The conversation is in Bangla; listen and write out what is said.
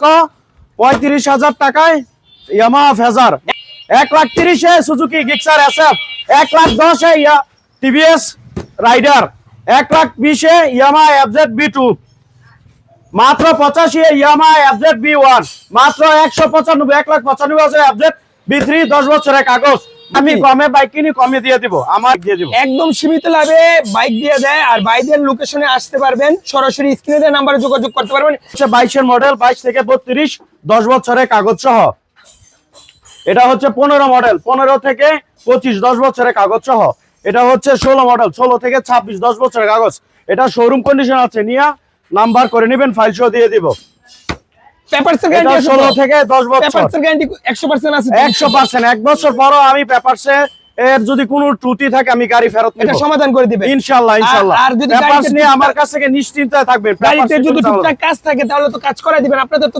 35,000 টাকায় Yamaha Fazer, 1,30,000 Suzuki Gixxer SF, 1,10,000 TVS Raider, 1,20,000 Yamaha FZ B2, মাত্র 85,000 ইয়ামাহা FZ B1, মাত্র 195,000 FZ B3, 10 বছরের কাগজ। আমি কমে বাইক কিনি, কমে দিয়ে দিব, আমার দিয়ে দিব। একদম সীমিত লাভে বাইক দিয়ে দেয়। আর বাইদের লোকেশনে আসতে পারবেন, সরাসরি স্ক্রিনে দেওয়া নাম্বারে যোগাযোগ করতে পারবেন। 22-এর মডেল, 22 থেকে 32, 10 বছরের কাগজ সহ। এটা হচ্ছে 15 মডেল, 15 থেকে 25, 10 বছরের কাগজ সহ। এটা হচ্ছে 16 মডেল, 16 থেকে 26, 10 বছরের কাগজ। এটা শোরুম কন্ডিশন আছে, নিয়া নাম্বার করে নেবেন, ফাইল সহ দিয়ে দিব। পেপারসের গ্যারান্টি আছে 16 থেকে 10 বছর, পেপারসের গ্যারান্টি 100% আছে। 100%। 1 বছর পরও আমি পেপারসে এর যদি কোনো ত্রুটি থাকে আমি গাড়ি ফেরত নিব, এটা সমাধান করে দিবেন ইনশাআল্লাহ ইনশাআল্লাহ। আর যদি পেপারস নিয়ে আমার কাছ থেকে নিশ্চিন্তায় থাকবেন। গাড়িতে যদি টুকটাক কাজ থাকে তাহলে তো কাজ করাই দিবেন। আপনাদের তো